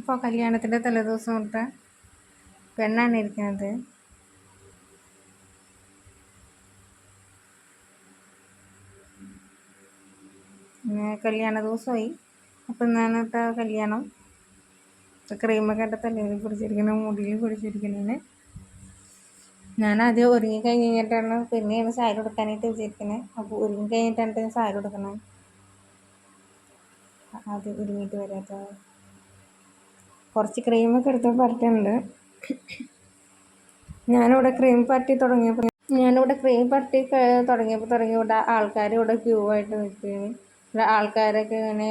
ഇപ്പോൾ കല്യാണത്തിൻ്റെ തലേദിവസം തൊട്ട് പെണ്ണാണ് ഇരിക്കുന്നത്. കല്യാണ ദിവസമായി. അപ്പം ഇന്നാണ് കല്യാണം. ക്രീമൊക്കെ ഇട്ട് തലയിൽ പിടിച്ചിരിക്കണം, മുടിയിൽ പിടിച്ചിരിക്കണേന്. ഞാനാദ്യം ഒരുങ്ങി കഴിഞ്ഞിട്ടാണ് പിന്നെയാണ് സാരി ഉടുക്കാനായിട്ട് വിചാരിക്കുന്നത്. അപ്പോൾ ഒരുങ്ങി കഴിഞ്ഞിട്ടാണ് സാരി ഉടുക്കണം. ആദ്യം ഒരുങ്ങിയിട്ട് വരാത്ത കുറച്ച് ക്രീമൊക്കെ എടുത്ത് പരട്ടുണ്ട്. ഞാനിവിടെ ക്രീം പാർട്ടി തുടങ്ങിയപ്പോൾ ഇവിടെ ആൾക്കാർ ഇവിടെ ക്യൂ ആയിട്ട് നിൽക്കുകയാണ്. ഇവിടെ ആൾക്കാരൊക്കെ ഇങ്ങനെ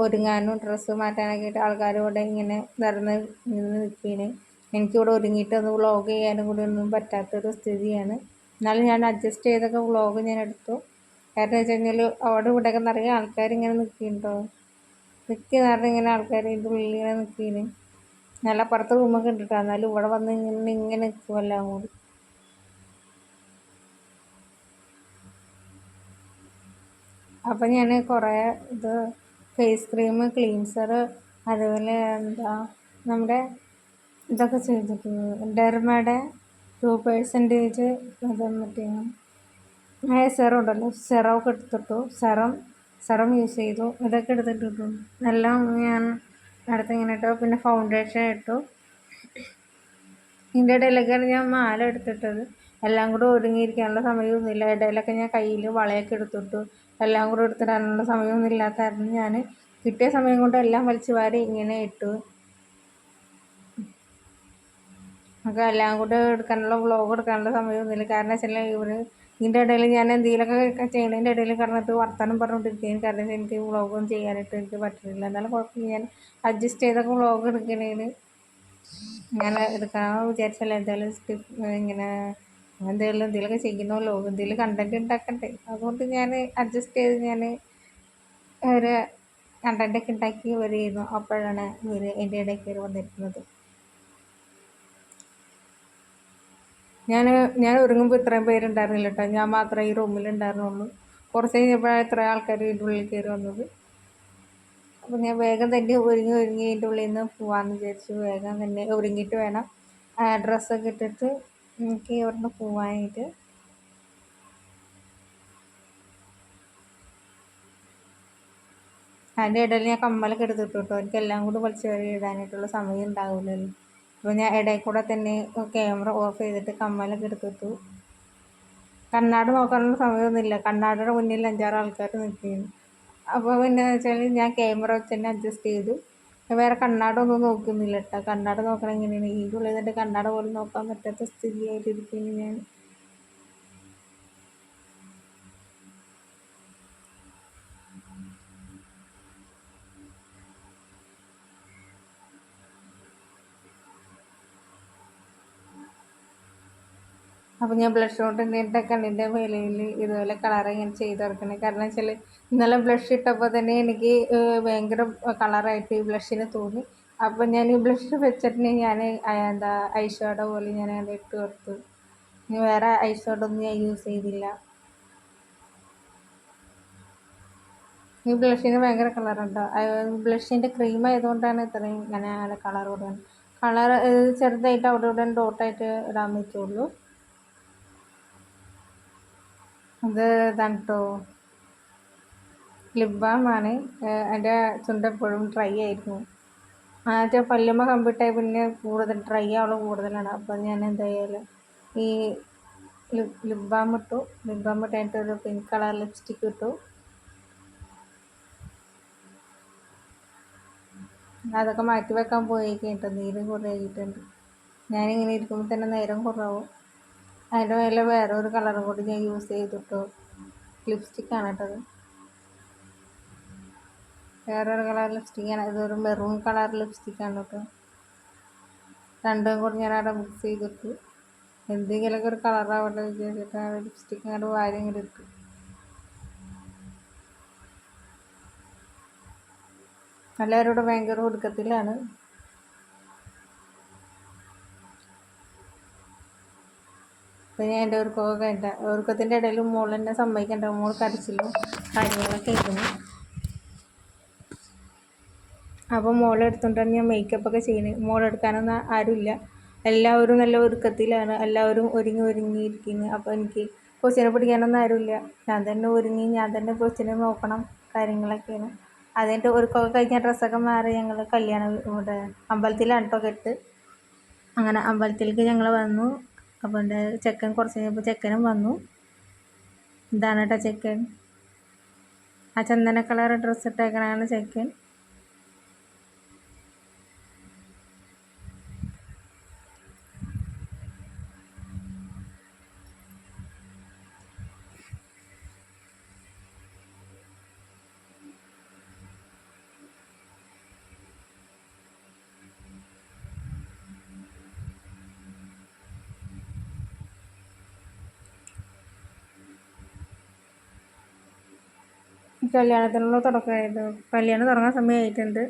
ഒരുങ്ങാനും ഡ്രസ്സ് മാറ്റാനൊക്കെ ആയിട്ട് ആൾക്കാർ ഇവിടെ ഇങ്ങനെ നിന്ന് നിൽക്കുകയാണ്. എനിക്കിവിടെ ഒരുങ്ങിയിട്ടൊന്ന് വ്ളോഗ് ചെയ്യാനും കൂടി ഒന്നും പറ്റാത്തൊരു സ്ഥിതിയാണ്. എന്നാലും ഞാൻ അഡ്ജസ്റ്റ് ചെയ്തൊക്കെ വ്ളോഗ് ഞാൻ എടുത്തു. കാരണം വെച്ച് കഴിഞ്ഞാൽ അവിടെ ഇവിടെയൊക്കെ നിറയെ ആൾക്കാരിങ്ങനെ നിൽക്കുന്നുണ്ടോ, ഇങ്ങനെ ആൾക്കാർ ഇതിൻ്റെ ഉള്ളിൽ ഇങ്ങനെ നിൽക്കുകയാണ്. നല്ല പുറത്ത് റൂമൊക്കെ ഉണ്ട് കേട്ടോ. എന്നാലും ഇവിടെ വന്ന് ഇങ്ങനെ നിൽക്കുമല്ലോ കൂടി. അപ്പം ഞാൻ കുറേ ഫേസ് ക്രീം, ക്ലീൻസർ, അതുപോലെ നമ്മുടെ ഇതൊക്കെ ചെയ്തിട്ടുണ്ട്. ഡെർമയുടെ 2% അത് മറ്റേ സെറം ഉണ്ടല്ലോ, സെറമൊക്കെ എടുത്തിട്ടു. സെറം യൂസ് ചെയ്തു. ഇതൊക്കെ എടുത്തിട്ടിട്ടു. എല്ലാം ഞാൻ ഇങ്ങനെ ഇട്ടു. പിന്നെ ഫൗണ്ടേഷൻ ഇട്ടു. ഇതിൻ്റെ ഇടയിലൊക്കെയാണ് ഞാൻ മാല എടുത്തിട്ടത്. എല്ലാം കൂടെ ഒരുങ്ങിയിരിക്കാനുള്ള സമയമൊന്നുമില്ല. ഇടയിലൊക്കെ ഞാൻ കയ്യിൽ വളയൊക്കെ എടുത്തിട്ടു. എല്ലാം കൂടെ എടുത്തിടാനുള്ള സമയമൊന്നും ഇല്ലാത്ത കാരണം ഞാൻ കിട്ടിയ സമയം കൊണ്ട് എല്ലാം വലിച്ചു വാരി ഇങ്ങനെ ഇട്ടു. നമുക്ക് എല്ലാം കൂടെ എടുക്കാനുള്ള വ്ളോഗ് എടുക്കാനുള്ള സമയമൊന്നുമില്ല. കാരണം വെച്ചാൽ ഇതിൻ്റെ ഇടയിൽ ഞാൻ എന്തെങ്കിലുമൊക്കെ ചെയ്യുന്നതിൻ്റെ ഇടയിൽ കിടന്നിട്ട് വർത്തമാനം പറഞ്ഞുകൊണ്ടിരിക്കുകയും കാരണം എനിക്ക് വ്ളോഗൊന്നും ചെയ്യാനായിട്ട് എനിക്ക് പറ്റുന്നില്ല. എന്നാലും കുഴപ്പമില്ല, ഞാൻ അഡ്ജസ്റ്റ് ചെയ്തൊക്കെ വ്ളോഗ് എടുക്കണേന് ഞാൻ എടുക്കാമെന്ന് വിചാരിച്ചാൽ എന്തായാലും ഇങ്ങനെ എന്തെങ്കിലുമൊക്കെ ചെയ്യണമല്ലോ, എന്തെങ്കിലും കണ്ടൻറ്റ് ഉണ്ടാക്കണ്ടേ. അതുകൊണ്ട് ഞാൻ അഡ്ജസ്റ്റ് ചെയ്ത് ഞാൻ ഒരു കണ്ടൻറ്റൊക്കെ ഉണ്ടാക്കി വരുന്നു. അപ്പോഴാണ് എൻ്റെ ഇടയ്ക്ക് കയറി വന്നിരിക്കുന്നത്. ഞാൻ ഒരുങ്ങുമ്പോൾ ഇത്രയും പേരുണ്ടായിരുന്നില്ല കേട്ടോ. ഞാൻ മാത്രമേ ഈ റൂമിലുണ്ടായിരുന്നുള്ളൂ. കുറച്ച് കഴിഞ്ഞപ്പോഴാണ് ഇത്ര ആൾക്കാർ ഇതിൻ്റെ ഉള്ളിൽ കയറി വന്നത്. അപ്പോൾ ഞാൻ വേഗം തന്നെ ഒരുങ്ങി ഇതിൻ്റെ ഉള്ളിൽ നിന്ന് പോകാമെന്ന് വിചാരിച്ചു. വേഗം തന്നെ ഒരുങ്ങിയിട്ട് വേണം ഡ്രസ്സൊക്കെ ഇട്ടിട്ട് എനിക്ക് ഇവിടുന്ന് പോകാനായിട്ട്. അതിൻ്റെ ഇടയിൽ ഞാൻ കമ്മലൊക്കെ എടുത്തിട്ടു കേട്ടോ. എനിക്കെല്ലാം കൂടി വലിച്ചു വരി ഇടാനായിട്ടുള്ള സമയം ഉണ്ടാവില്ലല്ലോ. അപ്പോൾ ഞാൻ ഇടയിൽ കൂടെ തന്നെ ക്യാമറ ഓഫ് ചെയ്തിട്ട് കമ്മലൊക്കെ എടുത്തിട്ടു. കണ്ണാടി നോക്കാനുള്ള സമയമൊന്നുമില്ല. കണ്ണാടിയുടെ മുന്നിൽ 5-6 ആൾക്കാർ നിൽക്കുകയാണ്. അപ്പോൾ പിന്നെ വെച്ചാൽ ഞാൻ ക്യാമറ വെച്ച് തന്നെ അഡ്ജസ്റ്റ് ചെയ്തു. വേറെ കണ്ണാടൊന്നും നോക്കുന്നില്ല കേട്ടോ. കണ്ണാട നോക്കണം എങ്ങനെയാണ്, ഇതിൻ്റെ ഉള്ളിൽ നിന്നിട്ട് കണ്ണാട പോലും നോക്കാൻ പറ്റാത്ത സ്ഥിതിയായിട്ടിരിക്കുകയാണ് ഞാൻ. അപ്പോൾ ഞാൻ ബ്ലഷ് കൊണ്ട് എൻ്റെ കണ്ണിൻ്റെ മേലയിൽ ഇതുപോലെ കളർ ഇങ്ങനെ ചെയ്ത് കൊടുക്കണേ. കാരണം വെച്ചാൽ ഇന്നലെ ബ്ലഷ് ഇട്ടപ്പോൾ തന്നെ എനിക്ക് ഭയങ്കര കളറായിട്ട് ഈ ബ്ലഷിന് തോന്നി. അപ്പോൾ ഞാൻ ഈ ബ്ലഷ് വെച്ചിട്ട് ഞാൻ ഐ ഷാഡോ പോലെ ഞാൻ അത് ഇട്ട് കൊടുത്തു. ഇനി വേറെ ഐ ഷാഡോ ഒന്നും ഞാൻ യൂസ് ചെയ്തില്ല. ഈ ബ്ലഷിന് ഭയങ്കര കളറുണ്ടോ. ബ്ലഷിൻ്റെ ക്രീം ആയതുകൊണ്ടാണ് ഇത്രയും ഇങ്ങനെ കളർ കൊടുക്കുന്നത്. കളർ ചെറുതായിട്ട് അവിടെ ഇവിടെ ഡോട്ടായിട്ട് ഇടാൻ പറ്റുള്ളൂ. അത് ഇതാണ് കേട്ടോ, ലിപ് ബാമാണ്. എൻ്റെ ചുണ്ടെപ്പോഴും ഡ്രൈ ആയിരുന്നു. ആദ്യം പല്ലുമ്മ കമ്പിട്ടായി പിന്നെ കൂടുതൽ ഡ്രൈ ആവണം കൂടുതലാണ്. അപ്പം ഞാൻ എന്തായാലും ഈ ലിപ് ബാം ഇട്ടു. ലിപ് ബാം ഇട്ടായിട്ട് ഒരു പിങ്ക് കളർ ലിപ്സ്റ്റിക്ക് ഇട്ടു. അതൊക്കെ മാറ്റി വെക്കാൻ പോയി കഴിഞ്ഞിട്ട് നീരും കുറേയായിട്ടുണ്ട്. ഞാനിങ്ങനെ ഇരിക്കുമ്പോൾ തന്നെ നേരം കുറവാകും. അതിൻ്റെ മേലെ വേറെ ഒരു കളറും കൂടി ഞാൻ യൂസ് ചെയ്തിട്ടു. ലിപ്സ്റ്റിക്കാണ് കേട്ടത്, വേറൊരു കളർ ലിപ്സ്റ്റിക്കാണ്. ഇതൊരു മെറൂൺ കളർ ലിപ്സ്റ്റിക്കാണ് കേട്ടോ. രണ്ടും കൂടി ഞാൻ അവിടെ മിക്സ് ചെയ്തിട്ടു. എന്തെങ്കിലുമൊക്കെ ഒരു കളറാവട്ടെ വിചാരിച്ചിട്ട് ലിപ്സ്റ്റിക്ക് അങ്ങോട്ട് വാരി ഇങ്ങോട്ട് ഇട്ടു. എല്ലാവരും ഇവിടെ ഭയങ്കര ഒടുക്കത്തിലാണ്. അപ്പോൾ ഞാൻ എൻ്റെ ഒരുക്കത്തിൻ്റെ ഇടയിൽ മോൾ എന്നെ സമ്മതിക്കണ്ട. മോൾ കരച്ചിലും കാര്യങ്ങളൊക്കെ ആയിരുന്നു. അപ്പോൾ മോളെ എടുത്തുകൊണ്ടാണ് ഞാൻ മേക്കപ്പൊക്കെ ചെയ്യുന്നത്. മോളെടുക്കാനൊന്നും ആരുമില്ല, എല്ലാവരും നല്ല ഒരുക്കത്തിലാണ്, എല്ലാവരും ഒരുങ്ങിയിരിക്കുന്നത്. അപ്പോൾ എനിക്ക് കൊച്ചിനെ പിടിക്കാനൊന്നും ആരുമില്ല, ഞാൻ തന്നെ ഒരുങ്ങി ഞാൻ തന്നെ കൊച്ചിനെ നോക്കണം, കാര്യങ്ങളൊക്കെയാണ്. അതിൻ്റെ ഒരുക്കമൊക്കെ കഴിഞ്ഞ ഡ്രസ്സൊക്കെ മാറി ഞങ്ങൾ കല്യാണം ഇവിടെ അമ്പലത്തിലാണ് കേട്ടോ കെട്ട്. അങ്ങനെ അമ്പലത്തിലേക്ക് ഞങ്ങൾ വന്നു. അപ്പോൾ എൻ്റെ ചെക്കൻ കുറച്ച് കഴിഞ്ഞപ്പോൾ ചെക്കനും വന്നു. ഇതാണ് കേട്ടോ ചെക്കൻ, ആ ചന്ദന കളർ ഡ്രസ്സ് ഇട്ടേക്കണാണ് ചെക്കൻ. കല്യാണത്തിനുള്ള തുടക്കമായിട്ട് കല്യാണം തുടങ്ങാൻ സമയമായിട്ടുണ്ട്.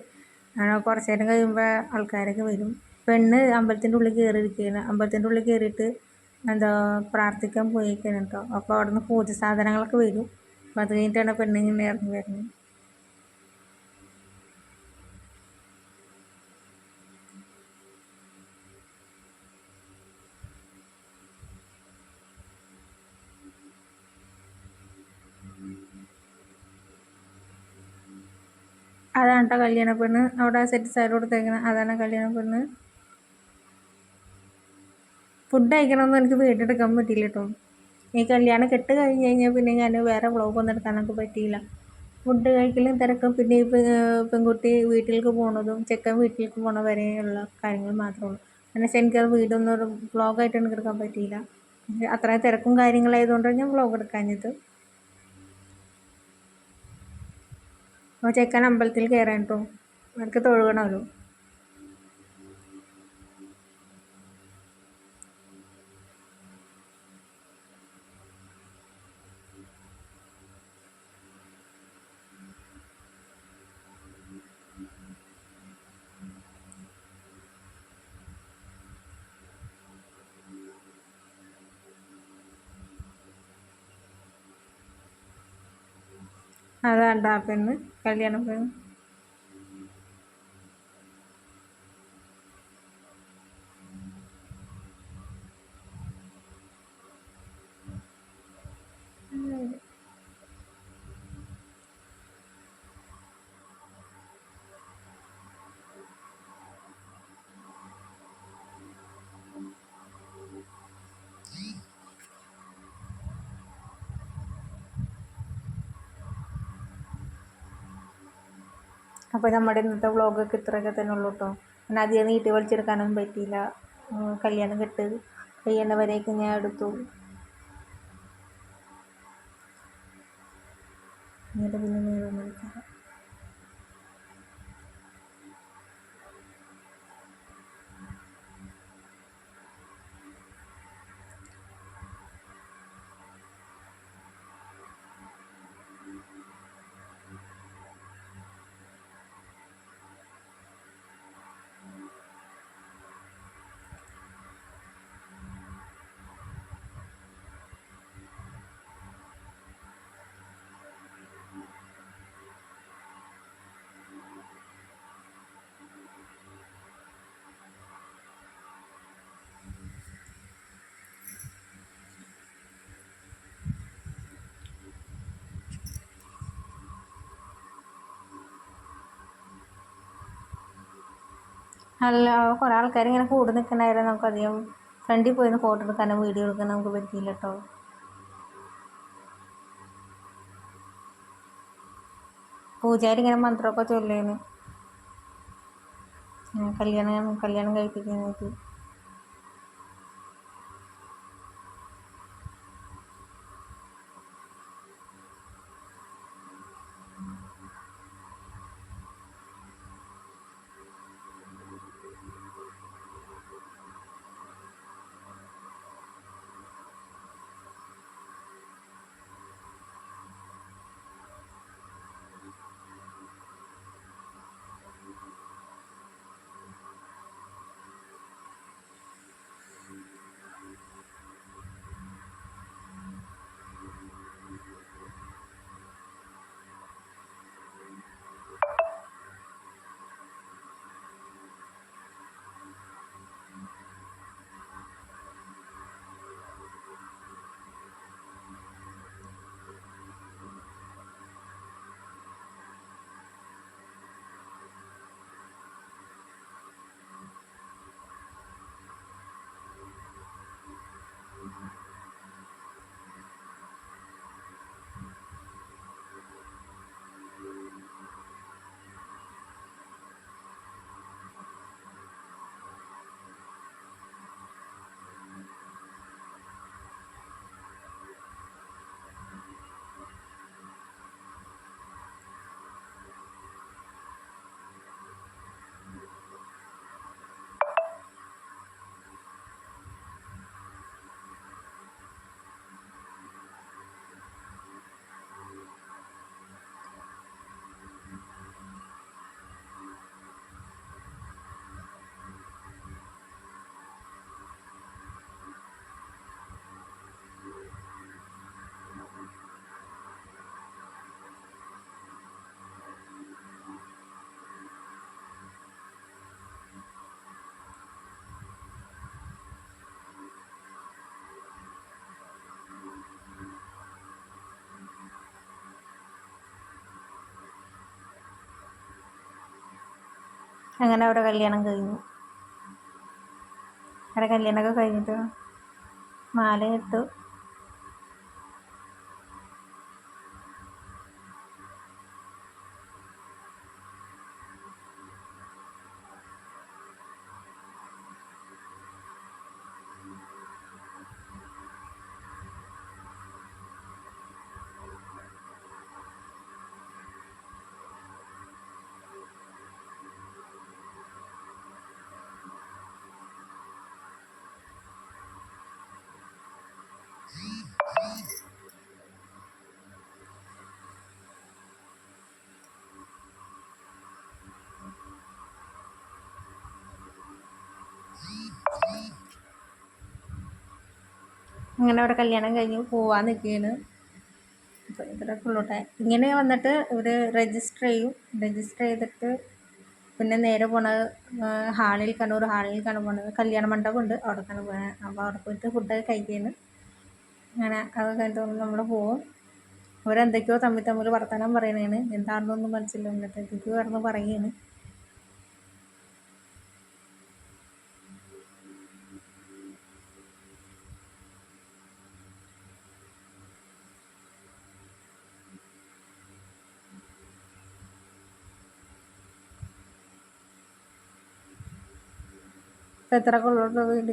കുറച്ച് നേരം കഴിയുമ്പോൾ ആൾക്കാരൊക്കെ വരും. പെണ്ണ് അമ്പലത്തിൻ്റെ ഉള്ളിൽ കയറിയിരിക്കുകയാണ്. അമ്പലത്തിൻ്റെ ഉള്ളിൽ കയറിയിട്ട് എന്താ പ്രാർത്ഥിക്കാൻ പോയിരിക്കുകയാണ് കേട്ടോ. അപ്പോൾ അവിടെ നിന്ന് പൂജ സാധനങ്ങളൊക്കെ വരും. അപ്പോൾ അത് കഴിഞ്ഞിട്ടാണ് പെണ്ണിങ്ങനെ ഇറങ്ങി വരുന്നത്. അതാണ് കേട്ടോ കല്യാണ പെണ്ണ്, അവിടെ സെറ്റ് സൈഡ് കൊടുത്തേക്കുന്നത്, അതാണ് കല്യാണ പെണ്ണ്. ഫുഡ് കഴിക്കണമെന്ന് എനിക്ക് വീട്ടിലെടുക്കാൻ പറ്റിയില്ല കേട്ടോ. ഈ കല്യാണം കെട്ട് കഴിഞ്ഞ് കഴിഞ്ഞാൽ പിന്നെ ഞാൻ വേറെ വ്ളോഗൊന്നും എടുക്കാനൊക്കെ പറ്റിയില്ല. ഫുഡ് കഴിക്കലും തിരക്കും, പിന്നെ ഈ പെൺകുട്ടി വീട്ടിലേക്ക് പോകുന്നതും ചെക്കൻ വീട്ടിലേക്ക് പോകണ വരെയുള്ള കാര്യങ്ങൾ മാത്രമേ ഉള്ളൂ. എന്നുവെച്ചാൽ എനിക്കത് വീടൊന്നും ഒരു വ്ളോഗായിട്ട് എനിക്ക് എടുക്കാൻ പറ്റിയില്ല. അത്രയും തിരക്കും കാര്യങ്ങളായതുകൊണ്ടാണ് ഞാൻ വ്ളോഗ് എടുക്കാഞ്ഞത്. അപ്പോൾ ചെക്കൻ അമ്പലത്തിൽ കയറാൻ കേട്ടോ, അവർക്ക് തൊഴുകണമല്ലോ. അതാണ്ടാ പെണ്ണ്, കല്യാണ പെണ്ണ്. അപ്പോൾ നമ്മുടെ ഇന്നത്തെ വ്ളോഗൊക്കെ ഇത്രയൊക്കെ തന്നെ ഉള്ളൂ കേട്ടോ. പിന്നെ അധികം നീട്ടി വലിച്ചെടുക്കാനൊന്നും പറ്റിയില്ല. കല്യാണം കെട്ട് കഴിയുന്നവരേക്ക് ഞാൻ എടുത്തു. എന്നിട്ട് പിന്നെ നേരം വിളിക്കാം. അല്ല, കുറേ ആൾക്കാർ ഇങ്ങനെ കൂടി നിൽക്കണമായിരുന്നു. നമുക്കധികം ഫ്രണ്ടിൽ പോയി ഫോട്ടോ എടുക്കാനോ വീഡിയോ എടുക്കാനോ നമുക്ക് പറ്റിയില്ല കേട്ടോ. പൂജാരി ഇങ്ങനെ മന്ത്രമൊക്കെ ചൊല്ലേന് കല്യാണം കഴിപ്പിക്കാനായിട്ട്. അങ്ങനെ അവിടെ കല്യാണം കഴിഞ്ഞു. അവിടെ കല്യാണമൊക്കെ കഴിഞ്ഞിട്ട് മാല ഇട്ടു. അങ്ങനെ അവിടെ കല്യാണം കഴിഞ്ഞ് പോവാൻ നിൽക്കുകയാണ്. അപ്പോൾ ഇത്രയൊക്കെ ഉള്ളൂട്ടെ. ഇങ്ങനെ വന്നിട്ട് ഇവർ രജിസ്റ്റർ ചെയ്യും. രജിസ്റ്റർ ചെയ്തിട്ട് പിന്നെ നേരെ പോണത് ഹാളിൽ, കണ്ണൂർ ഹാളിലേക്കാണ് പോണത്. കല്യാണ മണ്ഡപമുണ്ട്, അവിടേക്കാണ് പോയത്. അപ്പോൾ അവിടെ പോയിട്ട് ഫുഡൊക്കെ കഴിക്കുകയാണ്. അങ്ങനെ അത് കഴിഞ്ഞിട്ട് നമ്മൾ പോവും. അവരെന്തൊക്കെയോ തമ്മിൽ വർത്തമാനം പറയണതാണ്, എന്താണെന്നൊന്നും മനസ്സിലാവും. എന്നിട്ട് എന്തൊക്കെയോ കിടന്ന് പറയുകയാണ്. അപ്പോൾ എത്ര കൊള്ളോട്ട് വീട്